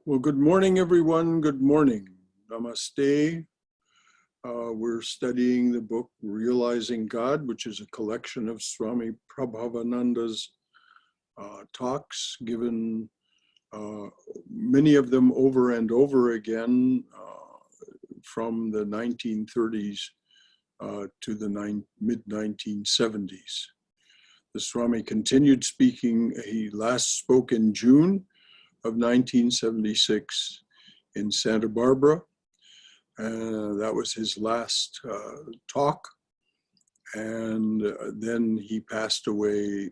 Well, good morning, everyone. Good morning. Namaste. We're studying the book Realizing God, which is a collection of Swami Prabhavananda's talks, given many of them over and over again from the 1930s to the mid-1970s. The Swami continued speaking. He last spoke in June of 1976 in Santa Barbara. That was his last talk. And then he passed away.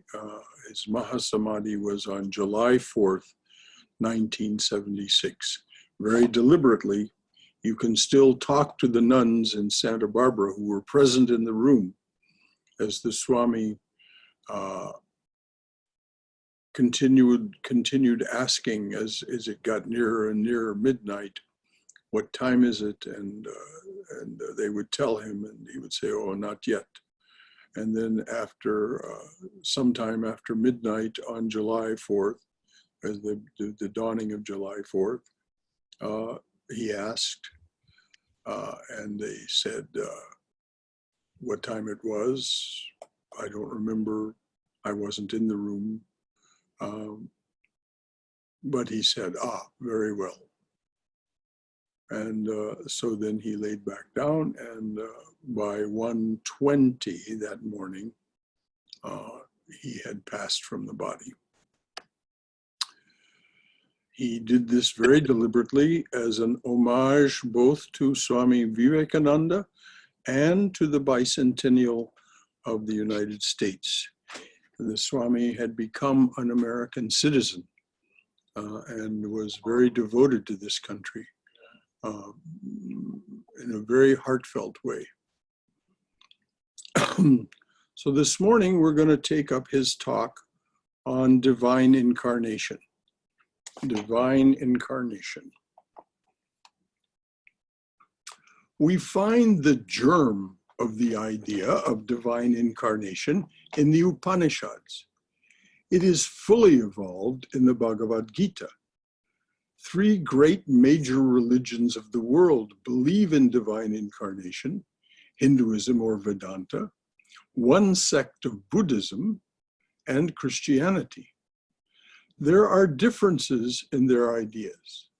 His Mahasamadhi was on July 4th, 1976. Very deliberately, you can still talk to the nuns in Santa Barbara who were present in the room as the Swami continued asking as it got nearer and nearer midnight, what time is it? And they would tell him, and he would say, oh, not yet. And then after, sometime after midnight on July 4th, as the dawning of July 4th, he asked, and they said what time it was. I don't remember. I wasn't in the room. But he said, very well. And so then he laid back down, and by 1:20 that morning, he had passed from the body. He did this very deliberately as an homage both to Swami Vivekananda and to the bicentennial of the United States. The Swami had become an American citizen and was very devoted to this country in a very heartfelt way. So this morning we're going to take up his talk on divine incarnation. Divine incarnation. We find the germ of the idea of divine incarnation in the Upanishads. It is fully evolved in the Bhagavad Gita. Three great major religions of the world believe in divine incarnation: Hinduism or Vedanta, one sect of Buddhism, and Christianity. There are differences in their ideas.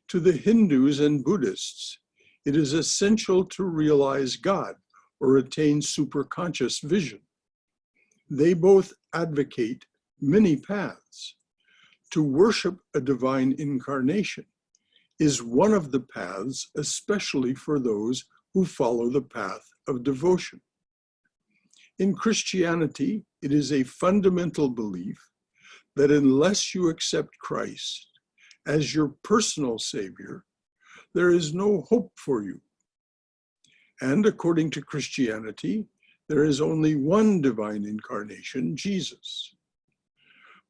To the Hindus and Buddhists, it is essential to realize God or attain superconscious vision. They both advocate many paths. To worship a divine incarnation is one of the paths, especially for those who follow the path of devotion. In Christianity, it is a fundamental belief that unless you accept Christ as your personal Savior, there is no hope for you. And according to Christianity, there is only one divine incarnation, Jesus.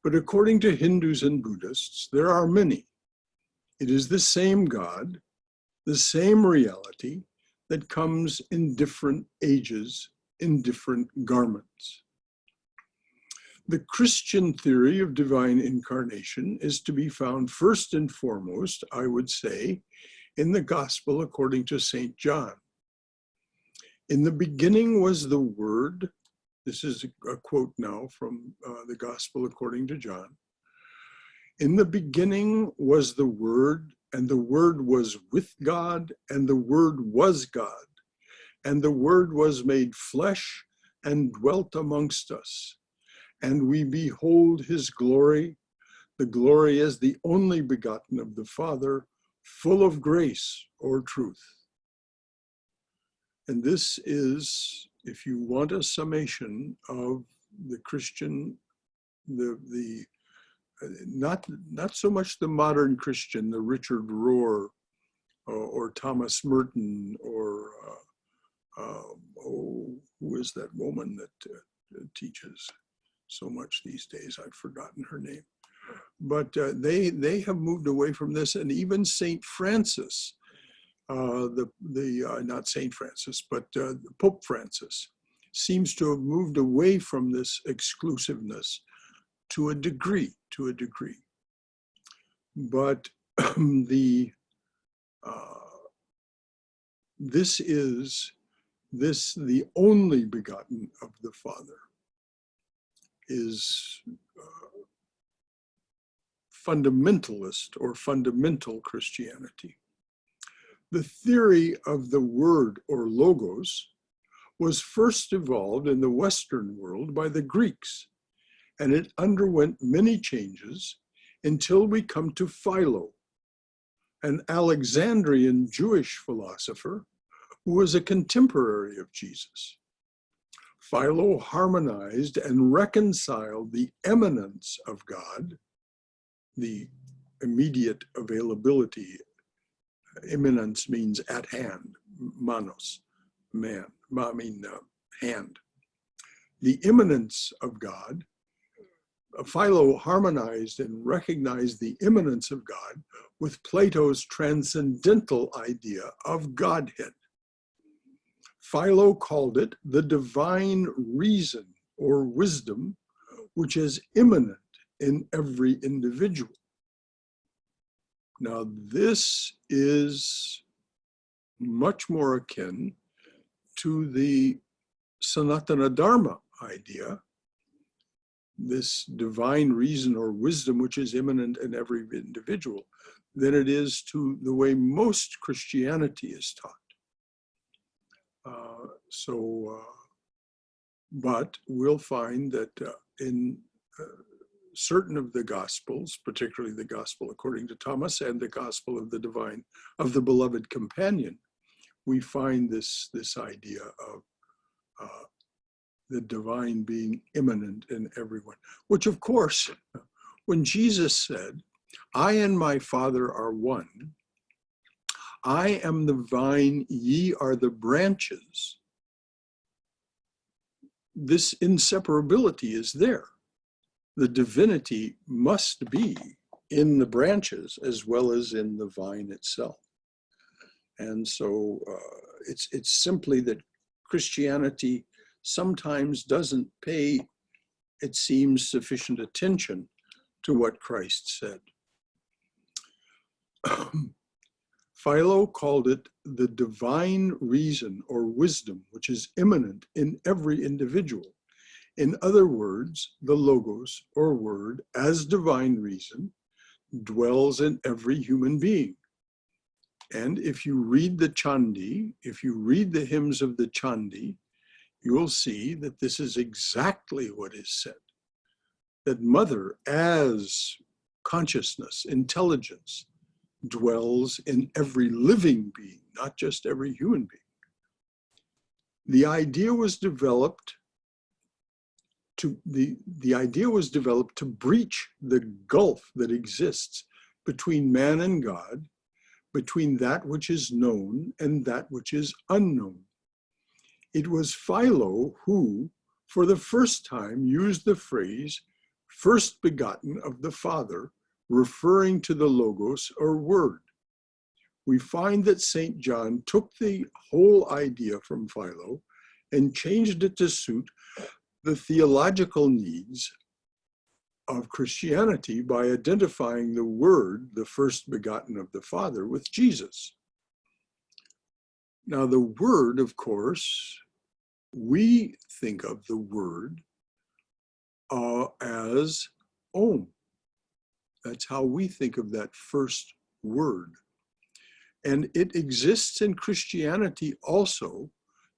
But according to Hindus and Buddhists, there are many. It is the same God, the same reality that comes in different ages, in different garments. The Christian theory of divine incarnation is to be found first and foremost, I would say, in the Gospel according to St. John. In the beginning was the Word. This is a quote now from the Gospel according to John. In the beginning was the Word, and the Word was with God, and the Word was God. And the Word was made flesh and dwelt amongst us. And we behold his glory, the glory as the only begotten of the Father, full of grace or truth. And this is, if you want a summation of the Christian, not so much the modern Christian, the Richard Rohr or Thomas Merton or who is that woman that teaches so much these days? I've forgotten her name. But they have moved away from this, and even Saint Francis, not Saint Francis, but Pope Francis, seems to have moved away from this exclusiveness to a degree. But the this is the only begotten of the Father is fundamentalist or fundamental Christianity. The theory of the word or logos was first evolved in the Western world by the Greeks, and it underwent many changes until we come to Philo, an Alexandrian Jewish philosopher who was a contemporary of Jesus. Philo harmonized and reconciled the immanence of God, the immediate availability. Immanence means at hand, manos, man, hand. The immanence of God, Philo harmonized and recognized the immanence of God with Plato's transcendental idea of Godhead. Philo called it the divine reason or wisdom, which is immanent in every individual. Now, this is much more akin to the Sanatana Dharma idea, this divine reason or wisdom which is immanent in every individual, than it is to the way most Christianity is taught. But we'll find that in certain of the Gospels, particularly the Gospel according to Thomas and the Gospel of the Divine, of the Beloved Companion, we find this idea of the divine being immanent in everyone, which of course, when Jesus said, "I and my Father are one, I am the vine, ye are the branches," this inseparability is there. The divinity must be in the branches as well as in the vine itself. And so it's simply that Christianity sometimes doesn't pay, it seems, sufficient attention to what Christ said. Philo called it the divine reason or wisdom, which is immanent in every individual. In other words, the logos or word as divine reason dwells in every human being. And if you read the Chandi, if you read the hymns of the Chandi, you will see that this is exactly what is said. That Mother as consciousness, intelligence, dwells in every living being, not just every human being. The idea was developed to breach the gulf that exists between man and God, between that which is known and that which is unknown. It was Philo who, for the first time, used the phrase first begotten of the Father, referring to the logos or word. We find that St. John took the whole idea from Philo and changed it to suit the theological needs of Christianity by identifying the Word, the first begotten of the Father, with Jesus. Now, the Word, of course, we think of the Word as Om. That's how we think of that first word. And it exists in Christianity also.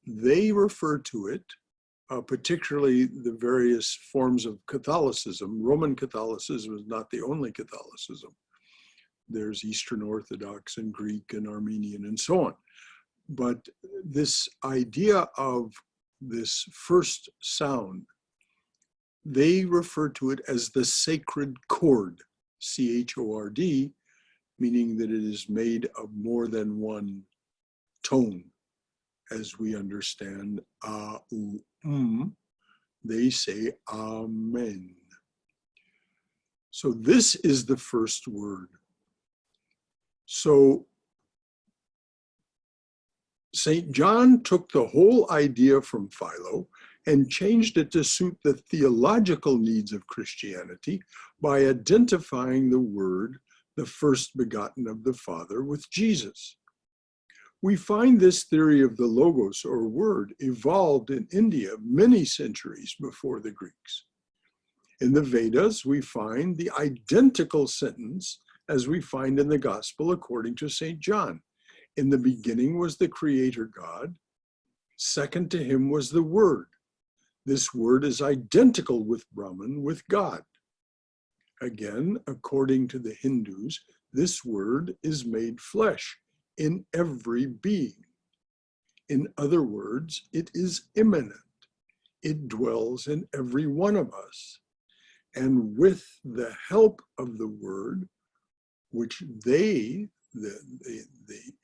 They refer to it, particularly the various forms of Catholicism. Roman Catholicism is not the only Catholicism. There's Eastern Orthodox and Greek and Armenian and so on. But this idea of this first sound, they refer to it as the sacred chord, C-H-O-R-D, meaning that it is made of more than one tone. As we understand they say Amen. So this is the first word. So St. John took the whole idea from Philo and changed it to suit the theological needs of Christianity by identifying the word, the first begotten of the Father with Jesus. We find this theory of the Logos or word evolved in India many centuries before the Greeks. In the Vedas, we find the identical sentence as we find in the Gospel according to St. John. In the beginning was the Creator God. Second to him was the Word. This word is identical with Brahman, with God. Again, according to the Hindus, this word is made flesh in every being. In other words, it is immanent. It dwells in every one of us. And with the help of the word, which they, the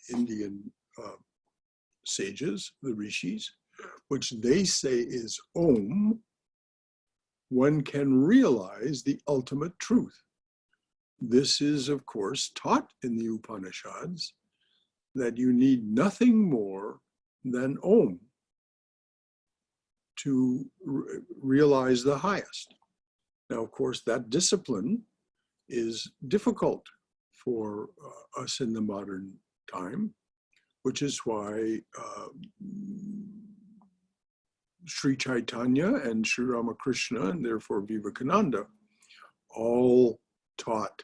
Indian sages, the rishis, which they say is Om, one can realize the ultimate truth. This is, of course, taught in the Upanishads, that you need nothing more than Om to realize the highest. Now, of course, that discipline is difficult for us in the modern time, which is why Sri Chaitanya and Sri Ramakrishna, and therefore Vivekananda, all taught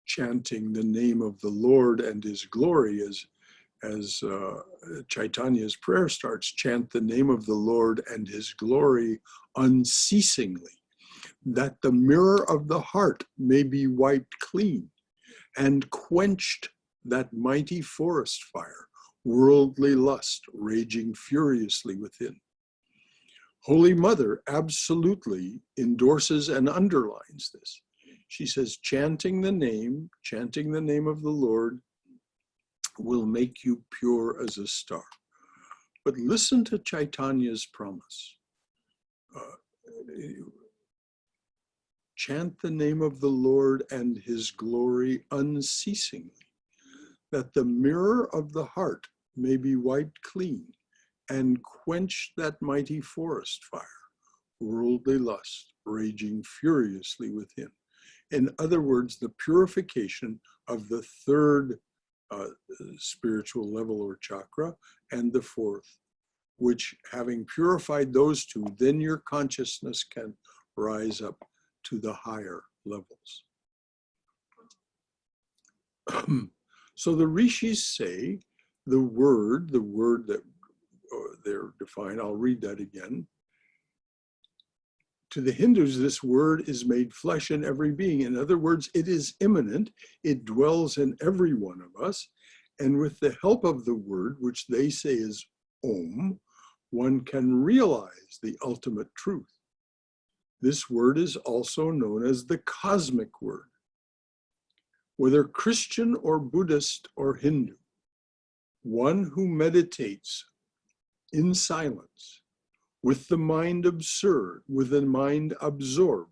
chanting the name of the Lord and his glory, as Chaitanya's prayer starts, chant the name of the Lord and his glory unceasingly, that the mirror of the heart may be wiped clean and quenched that mighty forest fire, worldly lust raging furiously within. Holy Mother absolutely endorses and underlines this. She says, chanting the name of the Lord will make you pure as a star. But listen to Chaitanya's promise. Chant the name of the Lord and his glory unceasingly, that the mirror of the heart may be wiped clean and quench that mighty forest fire, worldly lust raging furiously within. In other words, the purification of the third spiritual level or chakra and the fourth, which having purified those two, then your consciousness can rise up to the higher levels. So the rishis say the word that they're defined, I'll read that again. To the Hindus, this word is made flesh in every being. In other words, it is immanent. It dwells in every one of us. And with the help of the word, which they say is Om, one can realize the ultimate truth. This word is also known as the cosmic word. Whether Christian or Buddhist or Hindu, one who meditates in silence, with the mind absurd, with the mind absorbed,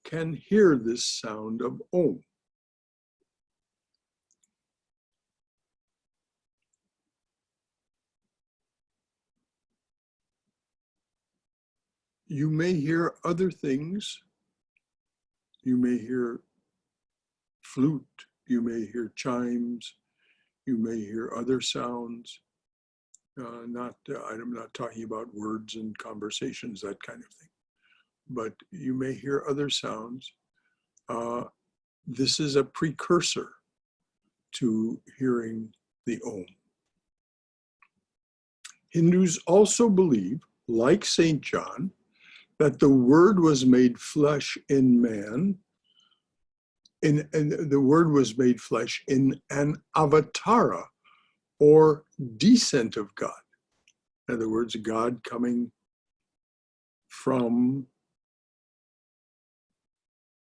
can hear this sound of Om. You may hear other things. You may hear flute, you may hear chimes, you may hear other sounds. I'm not talking about words and conversations, that kind of thing. But you may hear other sounds. This is a precursor to hearing the Om. Hindus also believe, like St. John, that the word was made flesh in man, and the word was made flesh in an avatara, or descent of God. In other words, God coming from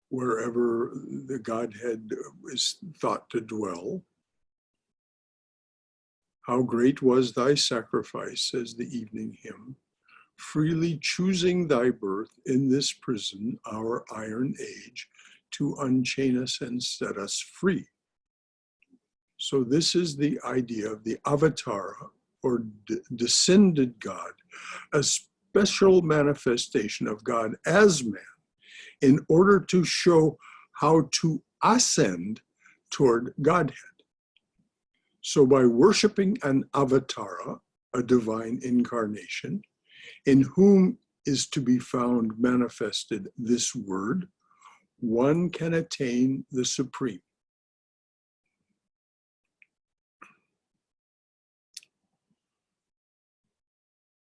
wherever the Godhead is thought to dwell. How great was thy sacrifice, says the evening hymn, freely choosing thy birth in this prison, our iron age, to unchain us and set us free. So this is the idea of the avatara, or descended God, a special manifestation of God as man, in order to show how to ascend toward Godhead. So by worshiping an avatara, a divine incarnation, in whom is to be found manifested this word, one can attain the supreme.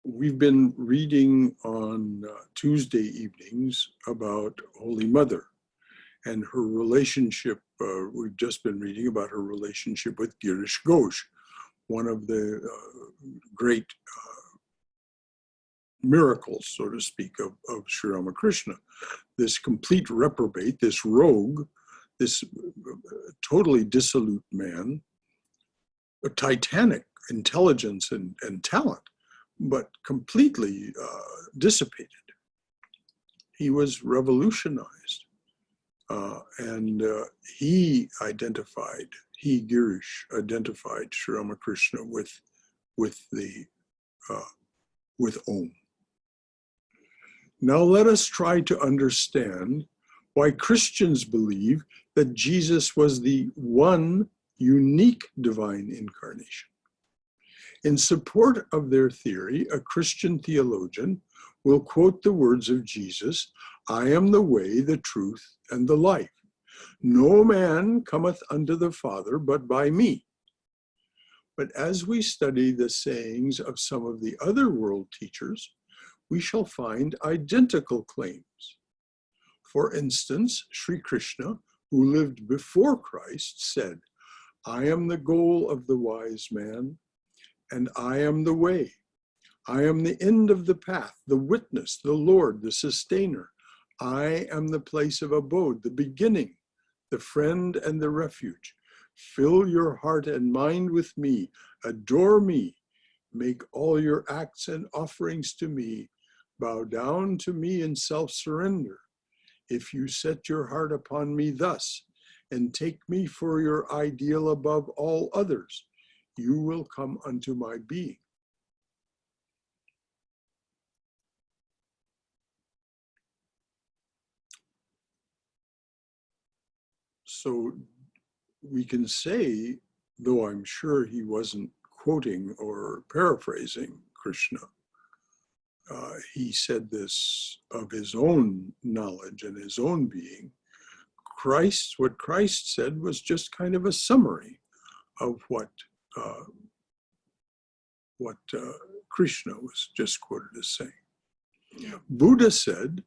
We've been reading on Tuesday evenings about Holy Mother and her relationship. We've just been reading about her relationship with Girish Ghosh, one of the great miracles, so to speak, of Sri Ramakrishna. This complete reprobate, this rogue, this totally dissolute man, a titanic intelligence and talent, but completely dissipated. He was revolutionized. Girish, identified Sri Ramakrishna with Om. Now let us try to understand why Christians believe that Jesus was the one unique divine incarnation. In support of their theory, a Christian theologian will quote the words of Jesus, "I am the way, the truth, and the life. No man cometh unto the Father but by me." But as we study the sayings of some of the other world teachers, we shall find identical claims. For instance, Sri Krishna, who lived before Christ, said, "I am the goal of the wise man, and I am the way. I am the end of the path, the witness, the Lord, the sustainer. I am the place of abode, the beginning, the friend, and the refuge. Fill your heart and mind with me, adore me, make all your acts and offerings to me, bow down to me in self-surrender. If you set your heart upon me thus, and take me for your ideal above all others, you will come unto my being." So we can say, though I'm sure he wasn't quoting or paraphrasing Krishna, he said this of his own knowledge and his own being. What Christ said was just kind of a summary of what Krishna was just quoted as saying. Buddha said,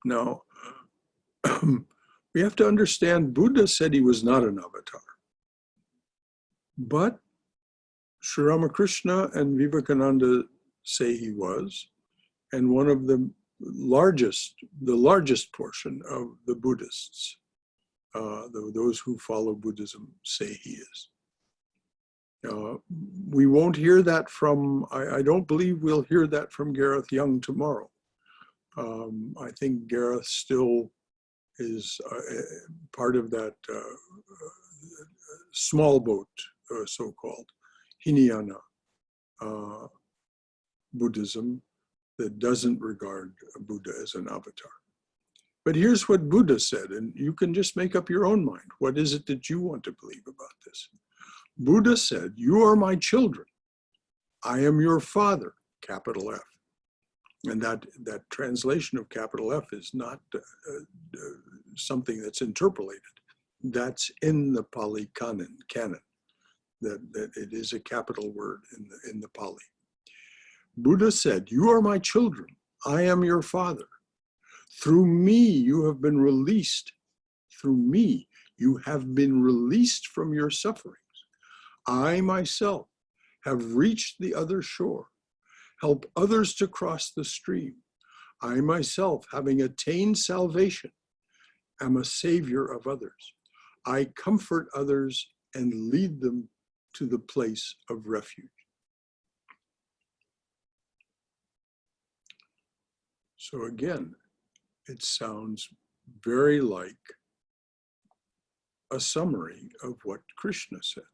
now, we have to understand, Buddha said he was not an avatar. But Sri Ramakrishna and Vivekananda say he was, and one of the largest portion of the Buddhists, those who follow Buddhism, say he is. We won't hear that from, I don't believe we'll hear that from Gareth Young tomorrow. I think Gareth still is part of that small boat, so-called Hinayana Buddhism that doesn't regard Buddha as an avatar. But here's what Buddha said, and you can just make up your own mind. What is it that you want to believe about this? Buddha said, "You are my children. I am your father," capital F. And that translation of capital F is not something that's interpolated. That's in the Pali canon, that it is a capital word in the Pali. Buddha said, "You are my children. I am your father. Through me, you have been released. Through me, you have been released from your sufferings. I myself have reached the other shore, help others to cross the stream. I myself, having attained salvation, am a savior of others. I comfort others and lead them to the place of refuge." So again, it sounds very like a summary of what Krishna said.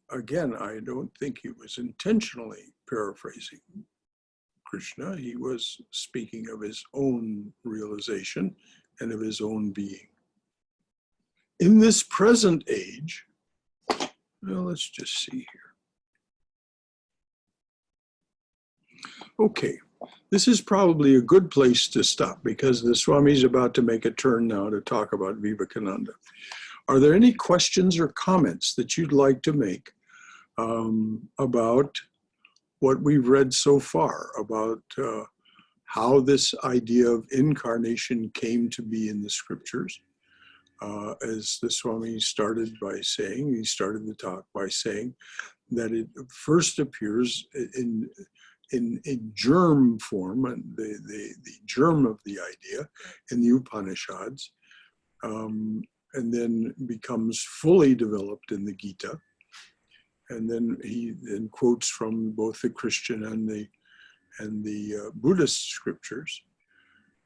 Again, I don't think he was intentionally paraphrasing Krishna. He was speaking of his own realization and of his own being. In this present age, well, let's just see here. Okay, this is probably a good place to stop because the Swami is about to make a turn now to talk about Vivekananda. Are there any questions or comments that you'd like to make about what we've read so far, about how this idea of incarnation came to be in the scriptures? As the Swami started by saying, he started the talk by saying that it first appears in germ form, the germ of the idea in the Upanishads, and then becomes fully developed in the Gita. And then he then quotes from both the Christian and the Buddhist scriptures,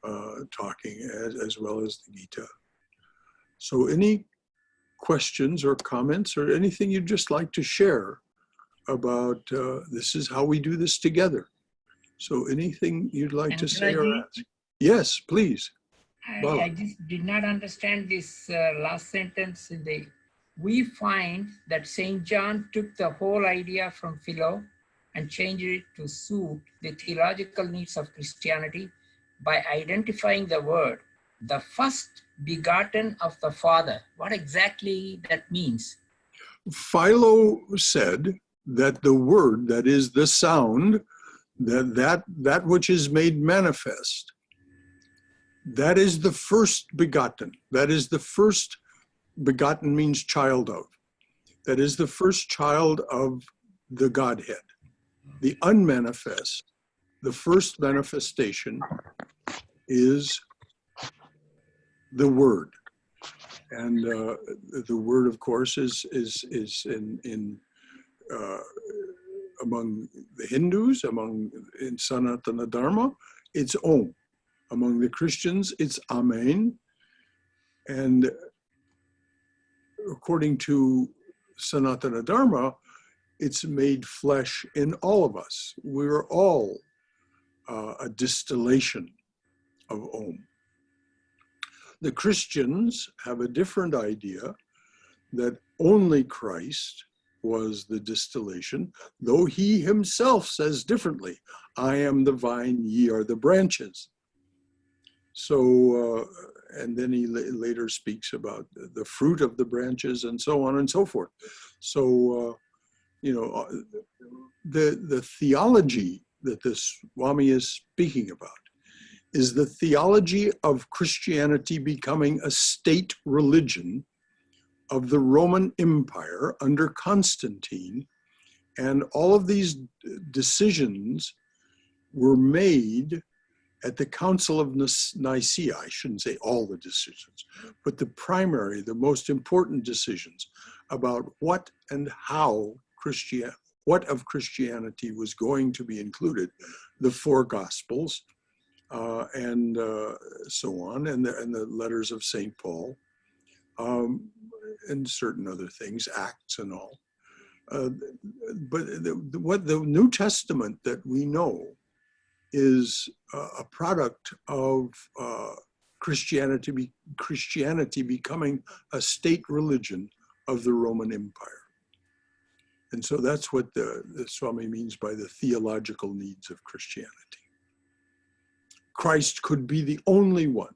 talking as well as the Gita. So any questions or comments or anything you'd just like to share about this is how we do this together. So anything you'd like to say or ask? Yes, please. I just did not understand this last sentence. We find that St. John took the whole idea from Philo and changed it to suit the theological needs of Christianity by identifying the word, the first begotten of the Father. What exactly that means? Philo said that the word, that is the sound, that which is made manifest, that is the first begotten. That is the first begotten means child of. That is the first child of the Godhead. The unmanifest, the first manifestation is the Word. And the Word, of course, is in among the Hindus, in Sanatana Dharma, it's Om. Among the Christians, it's Amen. And according to Sanatana Dharma, it's made flesh in all of us. We're all a distillation of Om. The Christians have a different idea that only Christ was the distillation, though he himself says differently, I am the vine, ye are the branches. So, and then he later speaks about the fruit of the branches and so on and so forth. So, you know, the theology that the Swami is speaking about is the theology of Christianity becoming a state religion of the Roman Empire under Constantine. And all of these decisions were made at the Council of Nicaea. I shouldn't say all the decisions, but the primary, the most important decisions about what and how what of Christianity was going to be included, the four Gospels, and so on, and the letters of St. Paul, and certain other things, Acts and all. But what the New Testament that we know is a product of Christianity becoming a state religion of the Roman Empire. And so that's what the Swami means by the theological needs of Christianity. Christ could be the only one.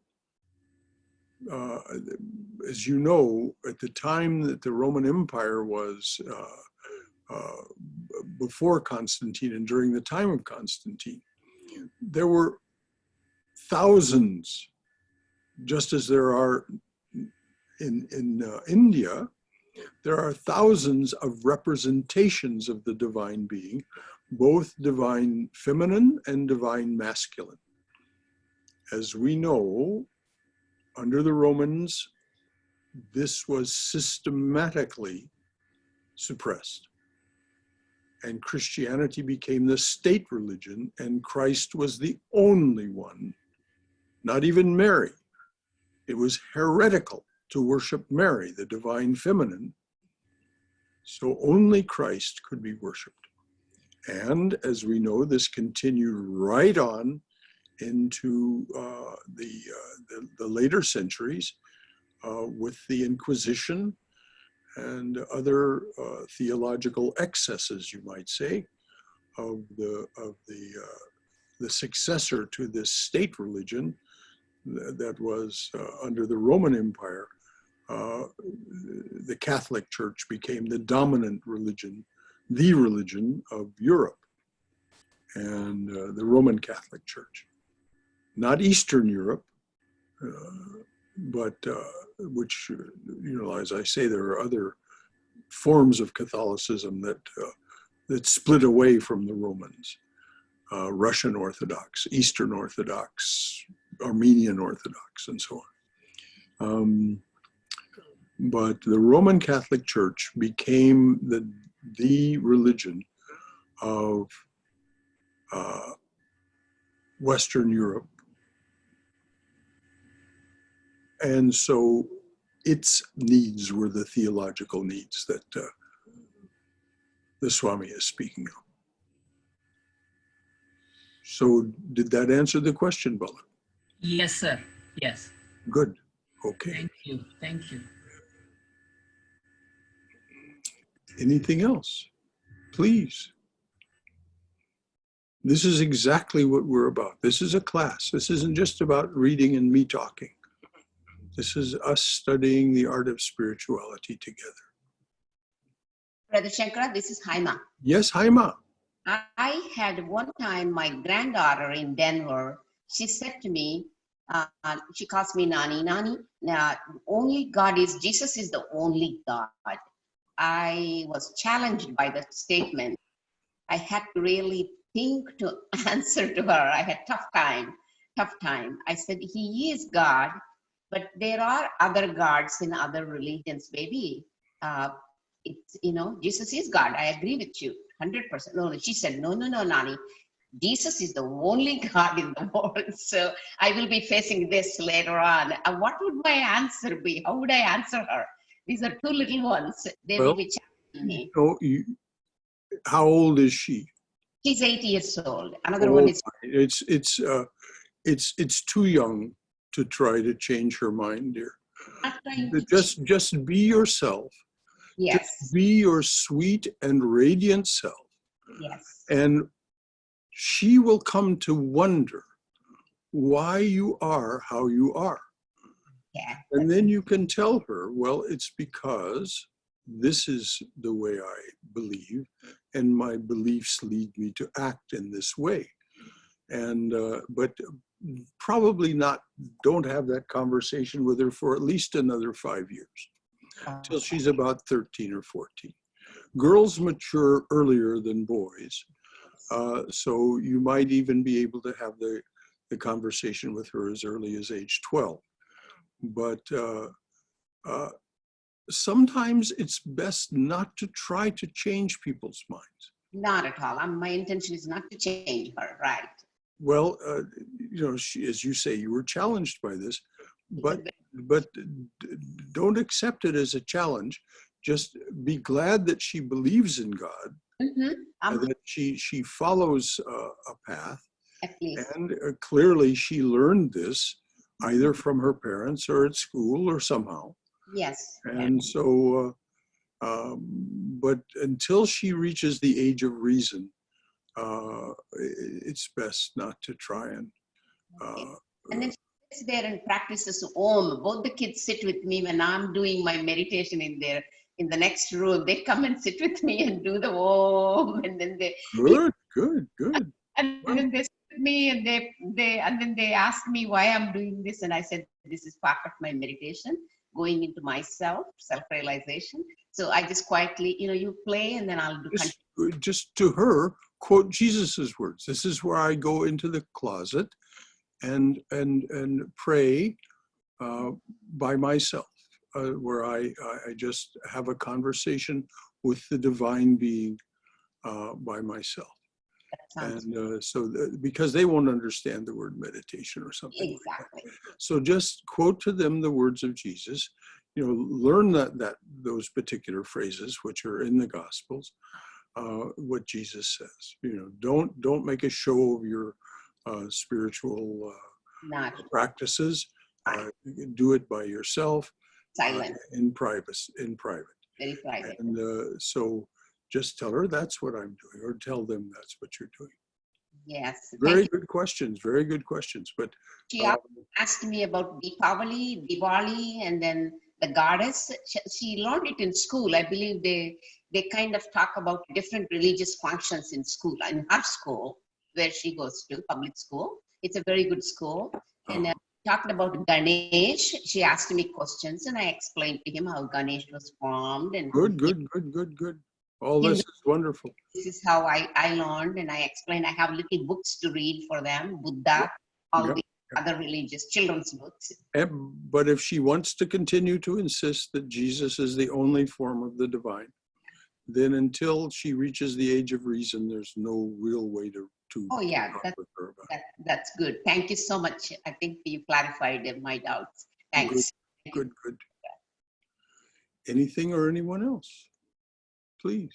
As you know, at the time that the Roman Empire was before Constantine and during the time of Constantine, there were thousands, just as there are in India, there are thousands of representations of the divine being, both divine feminine and divine masculine. As we know, under the Romans, this was systematically suppressed. And Christianity became the state religion, and Christ was the only one, not even Mary. It was heretical to worship Mary, the divine feminine. So only Christ could be worshiped. And as we know, this continued right on into the later centuries with the Inquisition and other theological excesses, you might say, of the successor to this state religion that was under the Roman Empire. The Catholic Church became the dominant religion, the religion of Europe, and the Roman Catholic Church. Not Eastern Europe, but which, as I say, there are other forms of Catholicism that split away from the Romans. Russian Orthodox, Eastern Orthodox, Armenian Orthodox, and so on. But the Roman Catholic Church became the religion of Western Europe. And so its needs were the theological needs that the Swami is speaking of. So did that answer the question, Bala? Yes, sir. Yes. Good. Okay. Thank you. Thank you. Anything else? Please. This is exactly what we're about. This is a class. This isn't just about reading and me talking. This is us studying the art of spirituality together. Brother Shankara, this is Haima. Yes, Haima. I had one time my granddaughter in Denver, she said to me, she calls me Nani. Nani, only God is, Jesus is the only God. I was challenged by the statement. I had to really think to answer to her. I had tough time. I said, he is God, but there are other gods in other religions, baby. It's, Jesus is God. I agree with you, 100%. No, she said, no, Nani. Jesus is the only God in the world. So I will be facing this later on. What would my answer be? How would I answer her? These are two little ones. They will be challenging me. How old is she? She's 8 years old. Another one is. It's too young to try to change her mind, dear. Just be yourself. Yes. Just be your sweet and radiant self. Yes. And she will come to wonder why you are how you are. Yeah. And then you can tell her, well, it's because this is the way I believe, and my beliefs lead me to act in this way. And but probably not. Don't have that conversation with her for at least another 5 years, till she's about 13 or 14. Girls mature earlier than boys, so you might even be able to have the conversation with her as early as age 12. But sometimes it's best not to try to change people's minds. Not at all. My intention is not to change her, right? Well, as you say, you were challenged by this, but don't accept it as a challenge. Just be glad that she believes in God, and that she follows a path, and clearly she learned this either from her parents or at school or somehow. Yes. And so, but until she reaches the age of reason, it's best not to try and. And then she sits there and practices Om. Both the kids sit with me when I'm doing my meditation in the next room. They come and sit with me and do the Om, and then they. Good. And then they sit with me, and then they ask me why I'm doing this, and I said this is part of my meditation, going into myself, self-realization. So I just quietly, you play, and then I'll do. Just to her, quote Jesus's words. This is where I go into the closet and pray by myself, where I just have a conversation with the divine being by myself. And because they won't understand the word meditation or something. Exactly. Like that. So just quote to them the words of Jesus. Learn those particular phrases which are in the Gospels. What Jesus says. Don't make a show of your spiritual Not practices. You can do it by yourself, silent, in private. very private. And so just tell her that's what I'm doing, or tell them that's what you're doing. Yes. Very good questions, very good questions. But She also asked me about Diwali, and then the goddess. She learned it in school. I believe they kind of talk about different religious functions in school. In her school, where she goes to, public school. It's a very good school. And talked about Ganesh. She asked me questions, and I explained to him how Ganesh was formed. And good. All this is wonderful. this is how I learned, and I explained. I have little books to read for them, Buddha, all the other religious children's books. But if she wants to continue to insist that Jesus is the only form of the divine, then until she reaches the age of reason, there's no real way to Oh yeah, talk with her about it. that's good. Thank you so much. I think you clarified my doubts. Thanks. Good. Anything or anyone else? Please.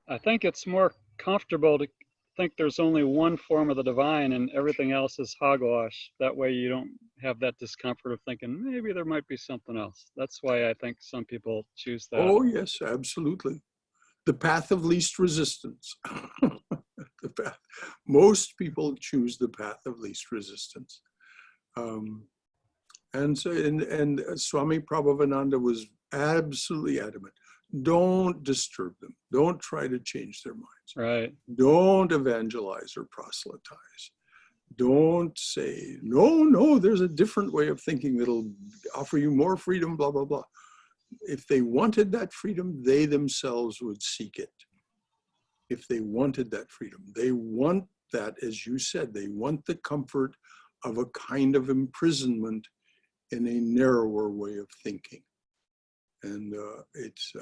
I think it's more comfortable to think there's only one form of the divine and everything else is hogwash. That way you don't have that discomfort of thinking maybe there might be something else. That's why I think some people choose that. Oh yes, absolutely. The path of least resistance. Most people choose the path of least resistance. And Swami Prabhavananda was absolutely adamant. Don't disturb them. Don't try to change their minds. Right. Don't evangelize or proselytize. Don't say, no, there's a different way of thinking that'll offer you more freedom, blah, blah, blah. If they wanted that freedom, they themselves would seek it. If they wanted that freedom, they want that, as you said, they want the comfort of a kind of imprisonment in a narrower way of thinking. And it's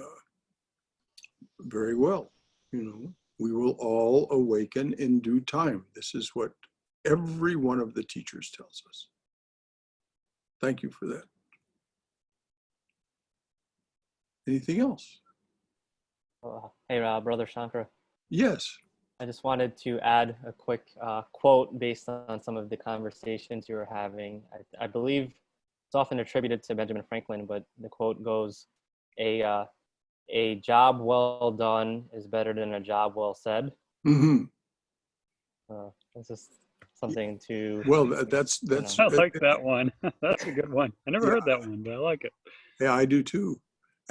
very well, we will all awaken in due time. This is what every one of the teachers tells us. Thank you for that. Anything else? Hey, Brother Shankara. Yes. I just wanted to add a quick quote based on some of the conversations you were having. I believe it's often attributed to Benjamin Franklin, but the quote goes, a job well done is better than a job well said. Mm-hmm. It's just something to... Well, that's I like that one. That's a good one. I never heard that one, but I like it. Yeah, I do too.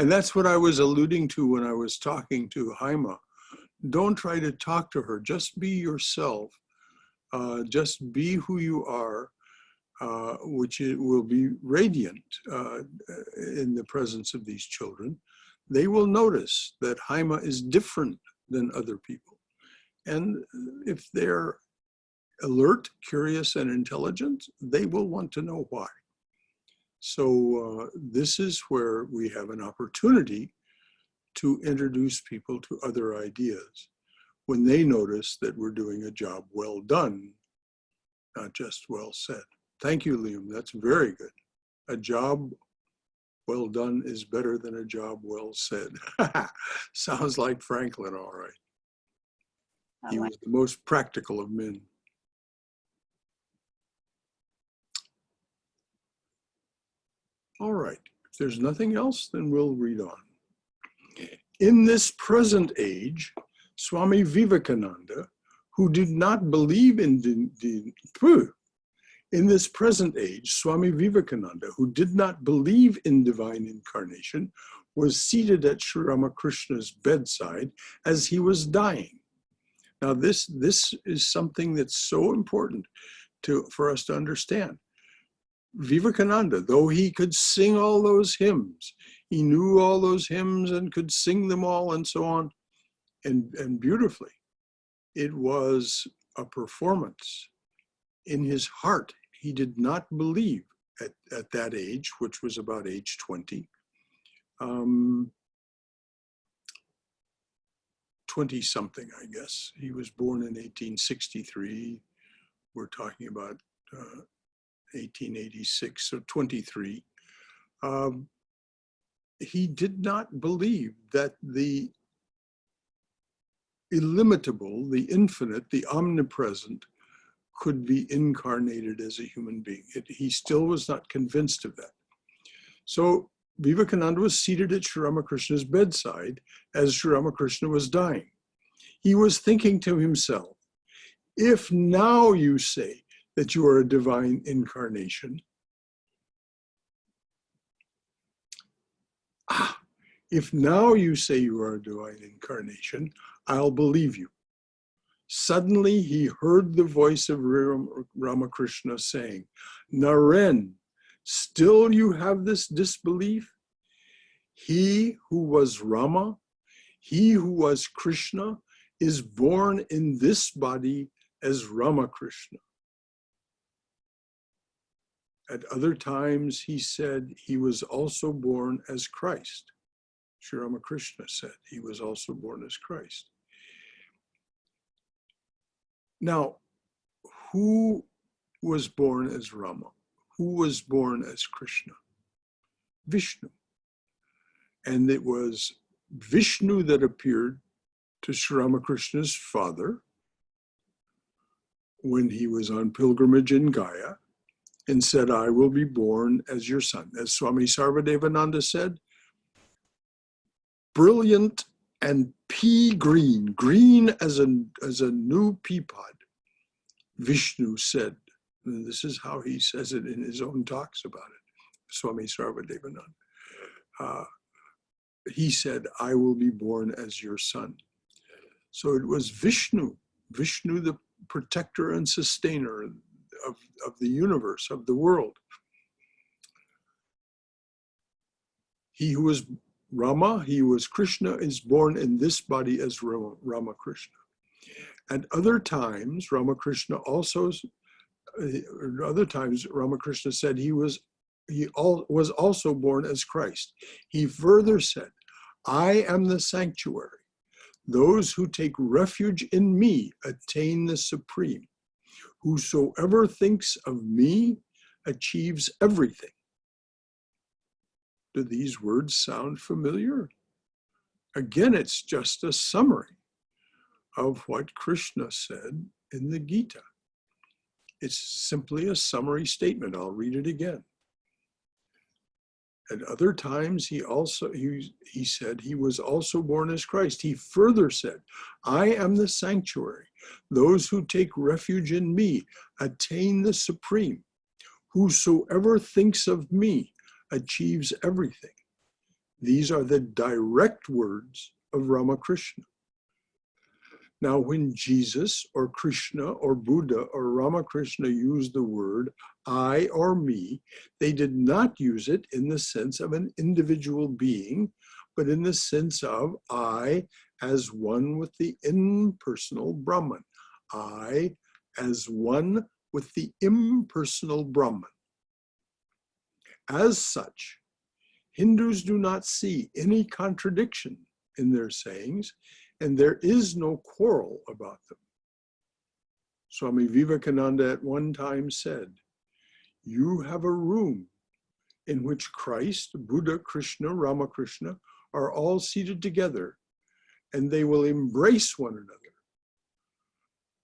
And that's what I was alluding to when I was talking to Haima. Don't try to talk to her. Just be yourself. Just be who you are, which will be radiant in the presence of these children. They will notice that Haima is different than other people. And if they're alert, curious, and intelligent, they will want to know why. So this is where we have an opportunity to introduce people to other ideas when they notice that we're doing a job well done, not just well said. Thank you, Liam. That's very good. A job well done is better than a job well said. Sounds like Franklin, all right. He was the most practical of men. All right, if there's nothing else, then we'll read on. In this present age, Swami Vivekananda, who did not believe in this present age, Swami Vivekananda, who did not believe in divine incarnation, was seated at Sri Ramakrishna's bedside as he was dying. Now, this is something that's so important for us to understand. Vivekananda, though he could sing all those hymns, he knew all those hymns and could sing them all and so on, and beautifully. It was a performance. In his heart, he did not believe at that age, which was about age 20, 20-something, I guess. He was born in 1863. We're talking about 1886, so 23. He did not believe that the illimitable, the infinite, the omnipresent, could be incarnated as a human being. He still was not convinced of that. So Vivekananda was seated at Sri Ramakrishna's bedside as Sri Ramakrishna was dying. He was thinking to himself, if now you say that you are a divine incarnation, if now you say you are a divine incarnation, I'll believe you. Suddenly he heard the voice of Ramakrishna saying, Naren, still you have this disbelief? He who was Rama, he who was Krishna, is born in this body as Ramakrishna. At other times he said he was also born as Christ. Sri Ramakrishna said he was also born as Christ. Now, who was born as Rama? Who was born as Krishna? Vishnu. And it was Vishnu that appeared to Sri Ramakrishna's father when he was on pilgrimage in Gaya and said, I will be born as your son. As Swami Sarvadevananda said, brilliant and pea green, green as a new pea pod. Vishnu said, and this is how he says it in his own talks about it, Swami Sarvadevananda. He said, I will be born as your son. So it was Vishnu, the protector and sustainer of the universe, of the world. He who was Rama, he who was Krishna, is born in this body as Ramakrishna. At other times, Ramakrishna said he was also born as Christ. He further said, I am the sanctuary. Those who take refuge in me attain the supreme. Whosoever thinks of me achieves everything. Do these words sound familiar? Again, it's just a summary of what Krishna said in the Gita. It's simply a summary statement. I'll read it again. At other times, he said he was also born as Christ. He further said, I am the sanctuary. Those who take refuge in me attain the supreme. Whosoever thinks of me achieves everything. These are the direct words of Ramakrishna. Now, when Jesus or Krishna or Buddha or Ramakrishna used the word I or me, they did not use it in the sense of an individual being, but in the sense of I as one with the impersonal Brahman. I as one with the impersonal Brahman. As such, Hindus do not see any contradiction in their sayings, and there is no quarrel about them. Swami Vivekananda at one time said, you have a room in which Christ, Buddha, Krishna, Ramakrishna are all seated together, and they will embrace one another.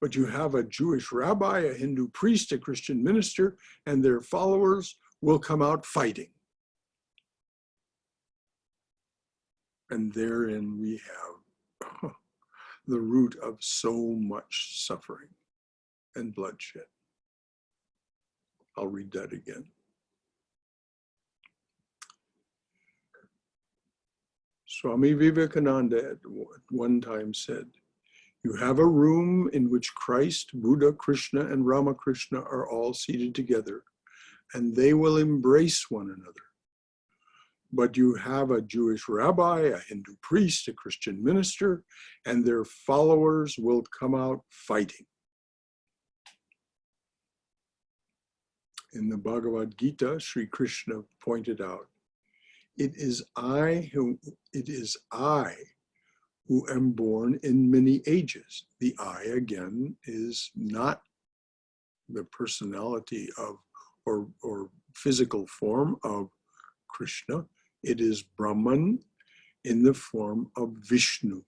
But you have a Jewish rabbi, a Hindu priest, a Christian minister, and their followers will come out fighting. And therein we have the root of so much suffering and bloodshed. I'll read that again. Swami Vivekananda at one time said, you have a room in which Christ, Buddha, Krishna, and Ramakrishna are all seated together, and they will embrace one another. But you have a Jewish rabbi, a Hindu priest, a Christian minister, and their followers will come out fighting. In the Bhagavad Gita, Sri Krishna pointed out, it is I who am born in many ages. The I, again, is not the personality of or physical form of Krishna. It is Brahman in the form of Vishnu.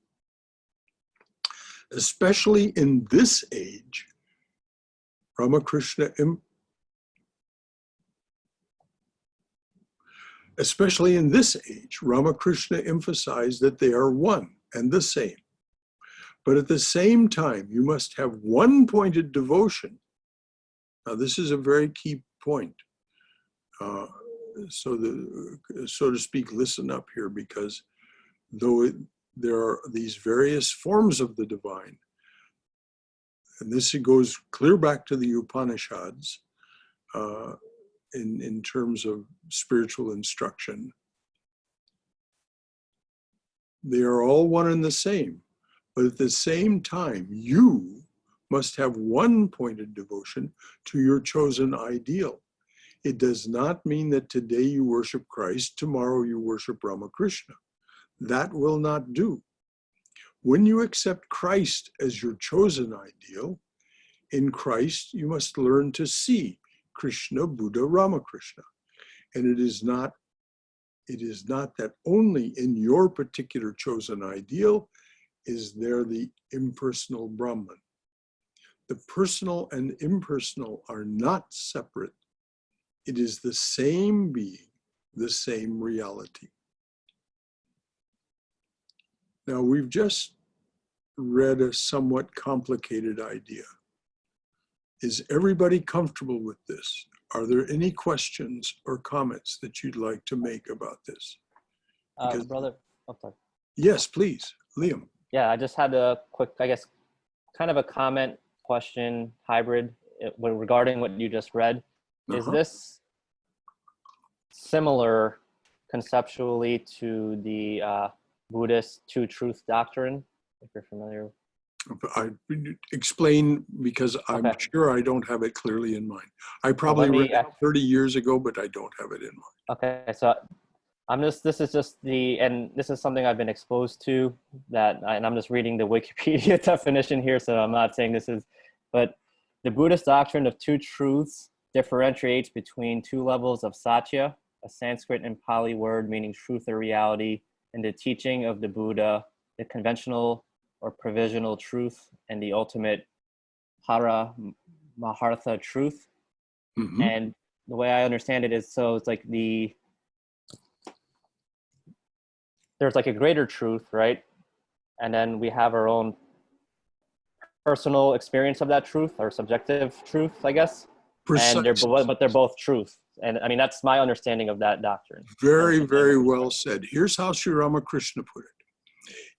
especially in this age, Ramakrishna emphasized that they are one and the same. But at the same time, you must have one-pointed devotion. Now, this is a very key point. So to speak, listen up here, because though there are these various forms of the divine, and this goes clear back to the Upanishads in terms of spiritual instruction, they are all one and the same. But at the same time, you must have one-pointed devotion to your chosen ideal. It does not mean that today you worship Christ, tomorrow you worship Ramakrishna. That will not do. When you accept Christ as your chosen ideal, in Christ you must learn to see Krishna, Buddha, Ramakrishna. And it is not that only in your particular chosen ideal is there the impersonal Brahman. The personal and impersonal are not separate. It is the same being, the same reality. Now, we've just read a somewhat complicated idea. Is everybody comfortable with this? Are there any questions or comments that you'd like to make about this? Brother, oh, sorry. Yes, please, Liam. Yeah, I just had a quick, I guess, kind of a comment, question, hybrid regarding what you just read. Is this similar conceptually to the Buddhist Two Truths doctrine, if you're familiar? I explain, because I'm sure I don't have it clearly in mind. I probably read it 30 years ago, but I don't have it in mind. Okay, so this is something I've been exposed to, and I'm just reading the Wikipedia definition here, so I'm not saying this is, but the Buddhist doctrine of two truths differentiates between two levels of satya, a Sanskrit and Pali word meaning truth or reality, and the teaching of the Buddha, the conventional or provisional truth, and the ultimate Paramahartha truth. Mm-hmm. And the way I understand it is, so it's like there's like a greater truth, right? And then we have our own personal experience of that truth, or subjective truth, I guess. Precisely. And they're both truth. And I mean, that's my understanding of that doctrine. Very, very well said. Here's how Sri Ramakrishna put it.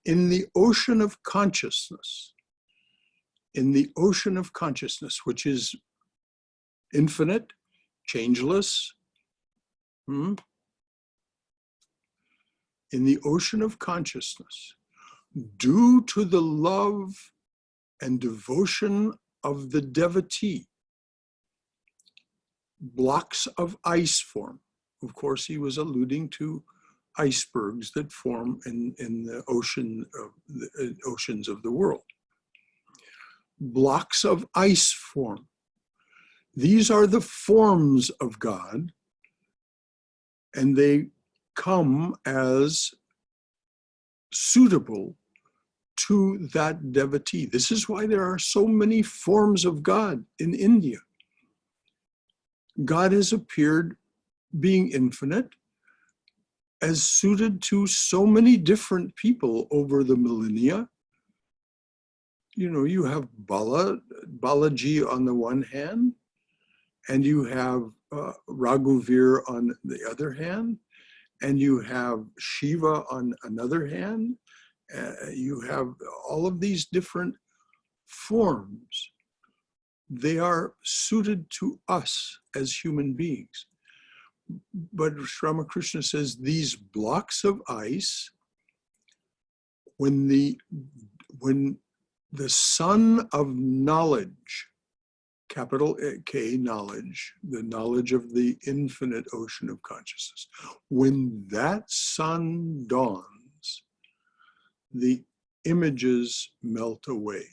In the ocean of consciousness, which is infinite, changeless, in the ocean of consciousness, due to the love and devotion of the devotee, blocks of ice form. Of course, he was alluding to icebergs that form in the oceans of the world. Blocks of ice form. These are the forms of God, and they come as suitable to that devotee. This is why there are so many forms of God in India. God has appeared being infinite, as suited to so many different people over the millennia. You know, you have Balaji on the one hand, and you have Raghuvir on the other hand, and you have Shiva on another hand. You have all of these different forms. They are suited to us as human beings. But Ramakrishna says these blocks of ice, when the sun of knowledge, capital K, knowledge, the knowledge of the infinite ocean of consciousness, when that sun dawns, the images melt away.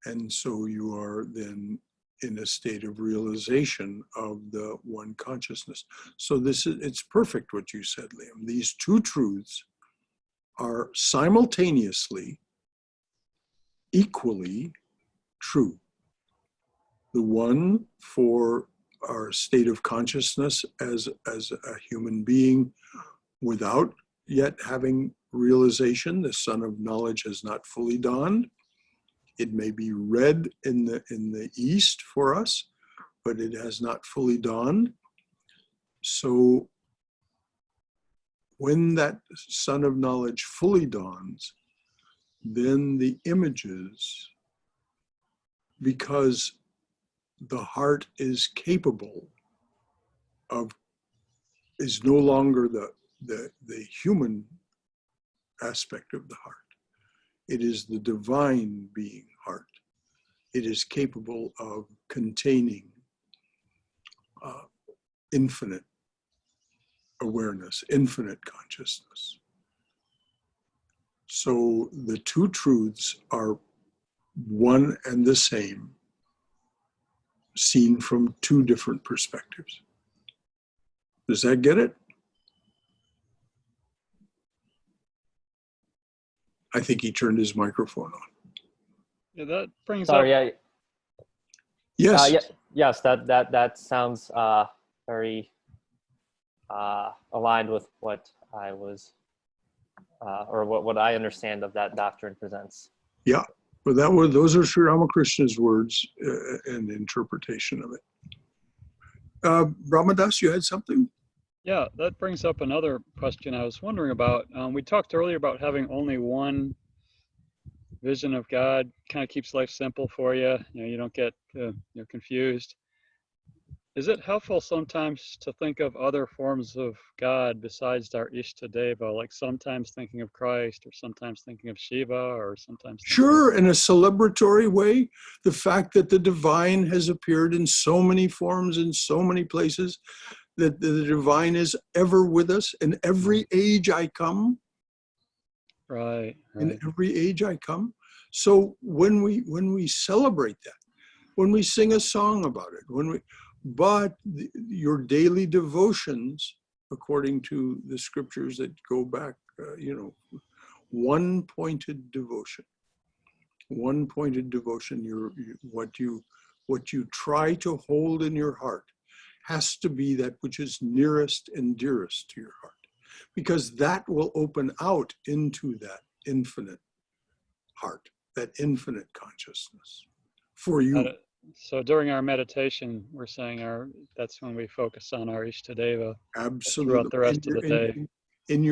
And so you are then in a state of realization of the one consciousness. So it's perfect what you said, Liam. These two truths are simultaneously equally true. The one for our state of consciousness as a human being without yet having realization. The sun of knowledge has not fully dawned. It may be red in the east for us, but it has not fully dawned. So when that sun of knowledge fully dawns, then the images, because the heart is capable of, is no longer the human aspect of the heart. It is the divine being heart. It is capable of containing infinite awareness, infinite consciousness. So the two truths are one and the same, seen from two different perspectives. Does that get it? I think he turned his microphone on. Yeah, that brings Sorry, up. Yes. Yes, that sounds very aligned with what I was, or what I understand of that doctrine presents. Yeah, but those are Sri Ramakrishna's words and interpretation of it. Brahmadas, you had something? Yeah, that brings up another question I was wondering about. We talked earlier about having only one vision of God. Kind of keeps life simple for you. You don't get you're confused. Is it helpful sometimes to think of other forms of God besides our Ishtadeva, like sometimes thinking of Christ, or sometimes thinking of Shiva, or sometimes Sure, in a celebratory way. The fact that the divine has appeared in so many forms, in so many places, that the divine is ever with us. In every age I come. Right. In every age I come. So when we celebrate that, when we sing a song about it, but your daily devotions, according to the scriptures that go back, one-pointed devotion. One-pointed devotion. What you try to hold in your heart has to be that which is nearest and dearest to your heart, because that will open out into that infinite heart, that infinite consciousness for you. So during our meditation, we're saying that's when we focus on our Ishtadeva. Absolutely. Throughout the rest of the day. In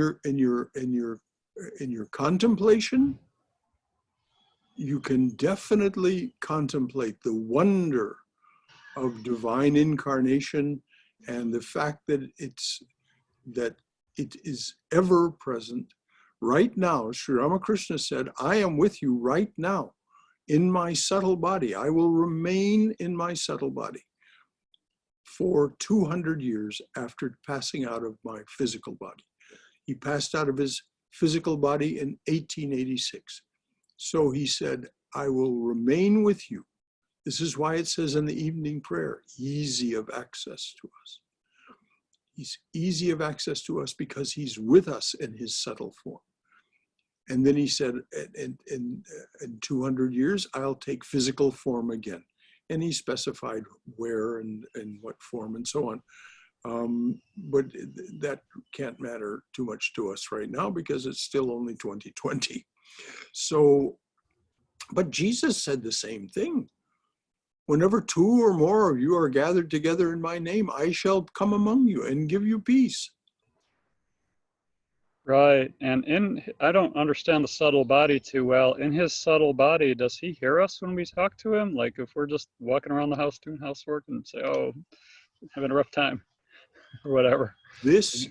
your contemplation, you can definitely contemplate the wonder of divine incarnation and the fact that it is ever present right now. Sri Ramakrishna said, I am with you right now in my subtle body. I will remain in my subtle body for 200 years after passing out of my physical body. He passed out of his physical body in 1886. So he said, I will remain with you. This is why it says in the evening prayer, easy of access to us. He's easy of access to us because he's with us in his subtle form. And then he said, in 200 years, I'll take physical form again. And he specified where and what form and so on. But that can't matter too much to us right now because it's still only 2020. So, but Jesus said the same thing. Whenever two or more of you are gathered together in my name, I shall come among you and give you peace. Right. And I don't understand the subtle body too well. In his subtle body, does he hear us when we talk to him? Like if we're just walking around the house doing housework and say, oh, having a rough time or whatever. This